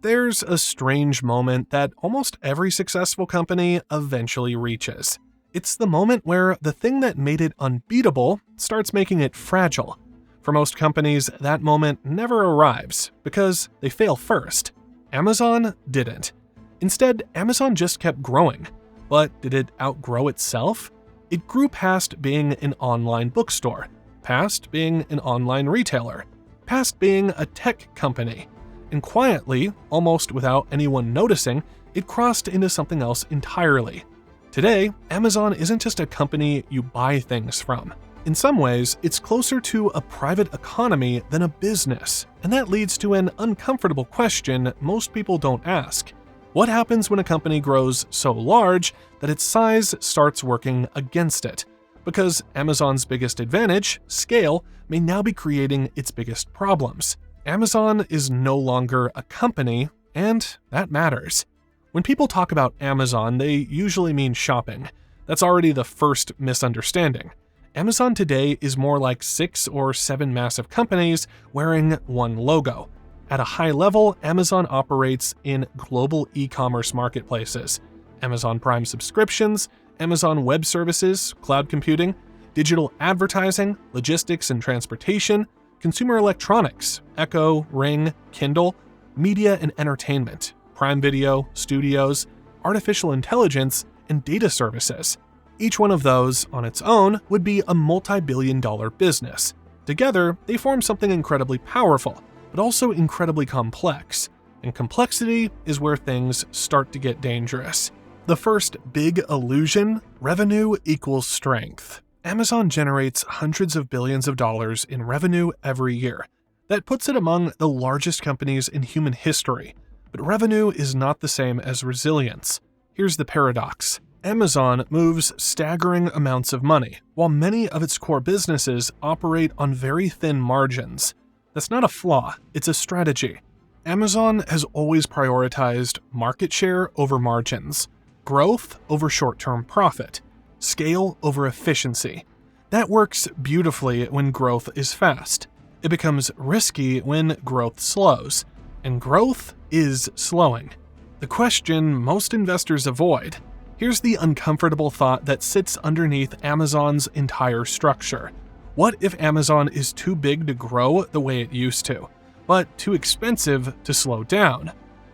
there's a strange moment that almost every successful company eventually reaches. It's the moment where the thing that made it unbeatable starts making it fragile. For most companies, that moment never arrives because they fail first. Amazon didn't. Instead, Amazon just kept growing. But did it outgrow itself? It grew past being an online bookstore, past being an online retailer, past being a tech company. And quietly, almost without anyone noticing, it crossed into something else entirely. Today, Amazon isn't just a company you buy things from. In some ways, it's closer to a private economy than a business, and that leads to an uncomfortable question most people don't ask. What happens when a company grows so large that its size starts working against it? Because Amazon's biggest advantage, scale, may now be creating its biggest problems. Amazon is no longer a company, and that matters. When people talk about Amazon, they usually mean shopping. That's already the first misunderstanding. Amazon today is more like 6 or 7 massive companies wearing one logo. At a high level, Amazon operates in global e-commerce marketplaces, Amazon Prime subscriptions, Amazon Web Services, cloud computing, digital advertising, logistics and transportation, consumer electronics, Echo, Ring, Kindle, media and entertainment, Prime Video, studios, artificial intelligence, and data services. Each one of those, on its own, would be a multi-billion-dollar business. Together, they form something incredibly powerful, but also incredibly complex. And complexity is where things start to get dangerous. The first big illusion: revenue equals strength. Amazon generates hundreds of billions of dollars in revenue every year. That puts it among the largest companies in human history. But revenue is not the same as resilience. Here's the paradox. Amazon moves staggering amounts of money, while many of its core businesses operate on very thin margins. That's not a flaw, it's a strategy. Amazon has always prioritized market share over margins, growth over short-term profit, scale over efficiency. That works beautifully when growth is fast. It becomes risky when growth slows, and growth is slowing. The question most investors avoid. Here's the uncomfortable thought that sits underneath Amazon's entire structure. What if Amazon is too big to grow the way it used to, but too expensive to slow down?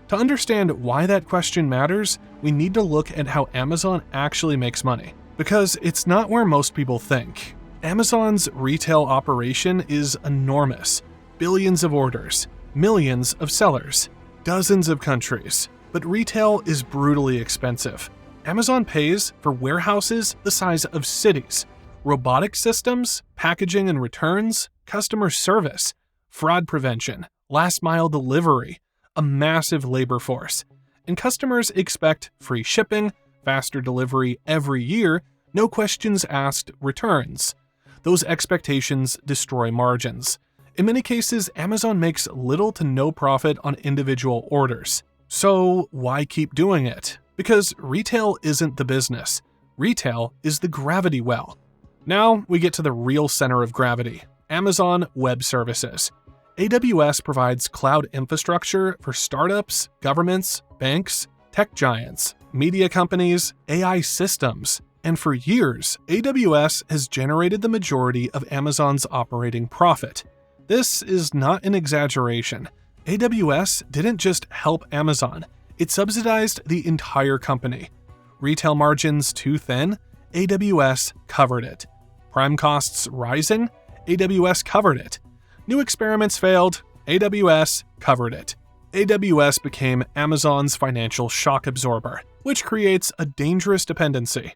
To understand why that question matters, we need to look at how Amazon actually makes money. Because it's not where most people think. Amazon's retail operation is enormous. Billions of orders, millions of sellers, dozens of countries. But retail is brutally expensive. Amazon pays for warehouses the size of cities, robotic systems, packaging and returns, customer service, fraud prevention, last-mile delivery, a massive labor force. And customers expect free shipping, faster delivery every year, no questions asked returns. Those expectations destroy margins. In many cases, Amazon makes little to no profit on individual orders. So why keep doing it? Because retail isn't the business. Retail is the gravity well. Now we get to the real center of gravity: Amazon Web Services. AWS provides cloud infrastructure for startups, governments, banks, tech giants, media companies, AI systems. And for years, AWS has generated the majority of Amazon's operating profit. This is not an exaggeration. AWS didn't just help Amazon, it subsidized the entire company. Retail margins too thin? AWS covered it. Prime costs rising? AWS covered it. New experiments failed? AWS covered it. AWS became Amazon's financial shock absorber, which creates a dangerous dependency.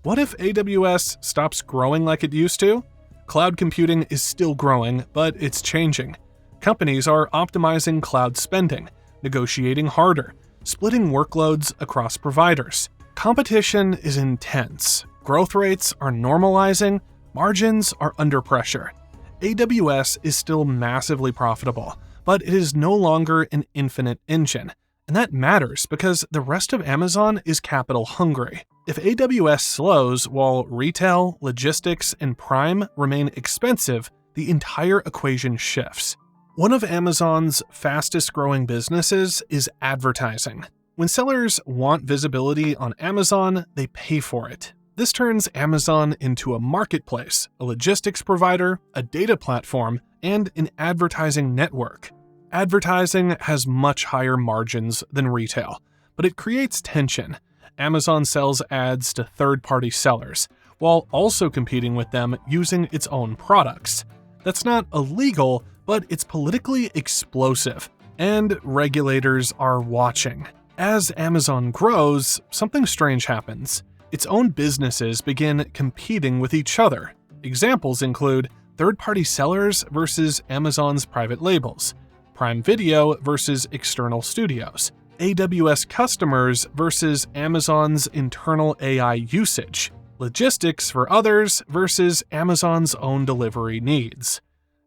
What if AWS stops growing like it used to? Cloud computing is still growing, but it's changing. Companies are optimizing cloud spending, negotiating harder, splitting workloads across providers. Competition is intense. Growth rates are normalizing, margins are under pressure. AWS is still massively profitable, but it is no longer an infinite engine. And that matters because the rest of Amazon is capital hungry. If AWS slows while retail, logistics, and Prime remain expensive, the entire equation shifts. One of Amazon's fastest growing businesses is advertising. When sellers want visibility on Amazon, they pay for it. This turns Amazon into a marketplace, a logistics provider, a data platform, and an advertising network. Advertising has much higher margins than retail, but it creates tension. Amazon sells ads to third-party sellers, while also competing with them using its own products. That's not illegal, but it's politically explosive, and regulators are watching. As Amazon grows, something strange happens. Its own businesses begin competing with each other. Examples include third-party sellers versus Amazon's private labels, Prime Video versus external studios, AWS customers versus Amazon's internal AI usage, logistics for others versus Amazon's own delivery needs.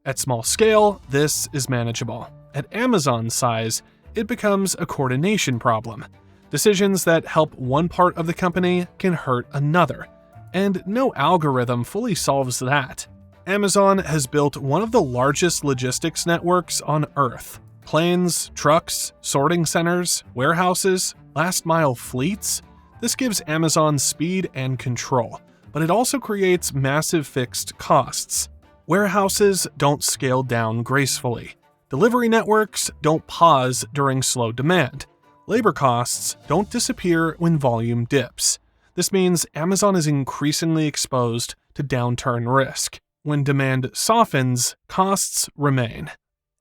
At small scale, this is manageable. At Amazon's size, it becomes a coordination problem. Decisions that help one part of the company can hurt another, and no algorithm fully solves that. Amazon has built one of the largest logistics networks on Earth. Planes, trucks, sorting centers, warehouses, last-mile fleets. This gives Amazon speed and control, but it also creates massive fixed costs. Warehouses don't scale down gracefully. Delivery networks don't pause during slow demand. Labor costs don't disappear when volume dips. This means Amazon is increasingly exposed to downturn risk. When demand softens, costs remain.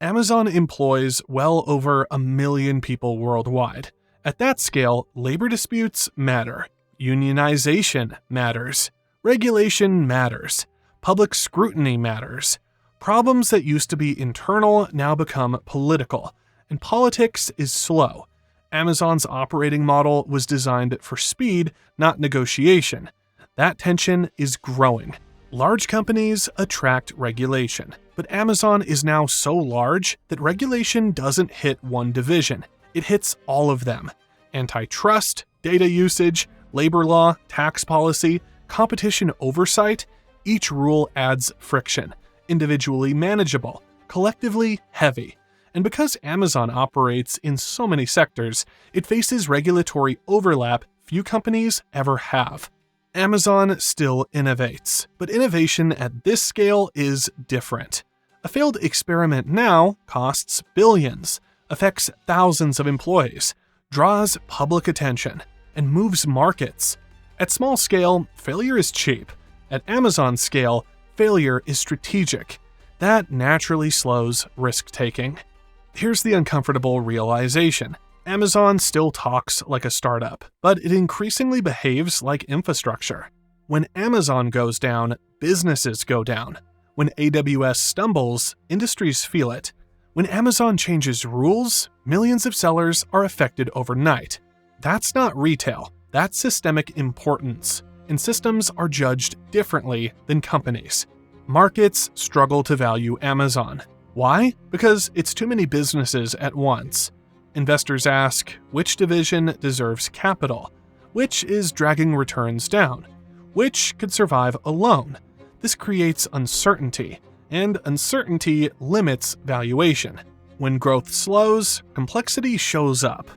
Amazon employs well over 1 million people worldwide. At that scale, labor disputes matter. Unionization matters. Regulation matters. Public scrutiny matters. Problems that used to be internal now become political, and politics is slow. Amazon's operating model was designed for speed, not negotiation. That tension is growing. Large companies attract regulation, but Amazon is now so large that regulation doesn't hit one division. It hits all of them. Antitrust, data usage, labor law, tax policy, competition oversight, each rule adds friction. Individually manageable, collectively heavy. And because Amazon operates in so many sectors, it faces regulatory overlap few companies ever have. Amazon still innovates, but innovation at this scale is different. A failed experiment now costs billions, affects thousands of employees, draws public attention, and moves markets. At small scale, failure is cheap. At Amazon scale, failure is strategic. That naturally slows risk-taking. Here's the uncomfortable realization. Amazon still talks like a startup, but it increasingly behaves like infrastructure. When Amazon goes down, businesses go down. When AWS stumbles, industries feel it. When Amazon changes rules, millions of sellers are affected overnight. That's not retail, that's systemic importance, and systems are judged differently than companies. Markets struggle to value Amazon. Why? Because it's too many businesses at once. Investors ask, which division deserves capital? Which is dragging returns down? Which could survive alone? This creates uncertainty, and uncertainty limits valuation. When growth slows, complexity shows up.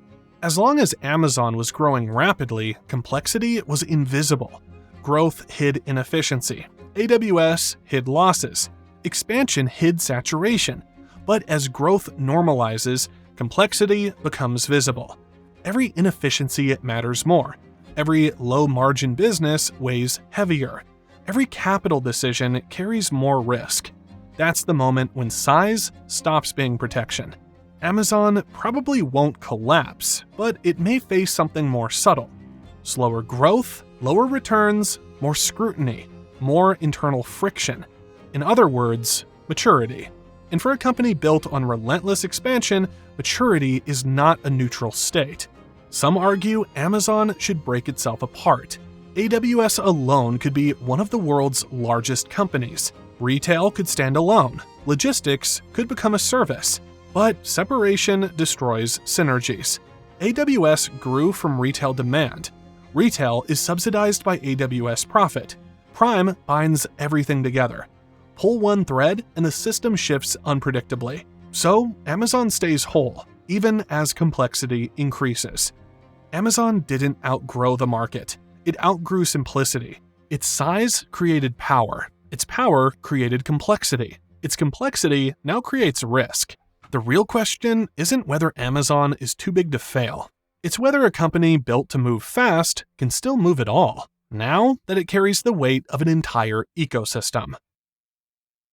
As long as Amazon was growing rapidly, complexity was invisible. Growth hid inefficiency. AWS hid losses. Expansion hid saturation. But as growth normalizes, complexity becomes visible. Every inefficiency matters more. Every low-margin business weighs heavier. Every capital decision carries more risk. That's the moment when size stops being protection. Amazon probably won't collapse, but it may face something more subtle. Slower growth, lower returns, more scrutiny, more internal friction. In other words, maturity. And for a company built on relentless expansion, maturity is not a neutral state. Some argue Amazon should break itself apart. AWS alone could be one of the world's largest companies. Retail could stand alone. Logistics could become a service. But separation destroys synergies. AWS grew from retail demand. Retail is subsidized by AWS profit. Prime binds everything together. Pull one thread and the system shifts unpredictably. So, Amazon stays whole, even as complexity increases. Amazon didn't outgrow the market. It outgrew simplicity. Its size created power. Its power created complexity. Its complexity now creates risk. The real question isn't whether Amazon is too big to fail. It's whether a company built to move fast can still move at all, now that it carries the weight of an entire ecosystem.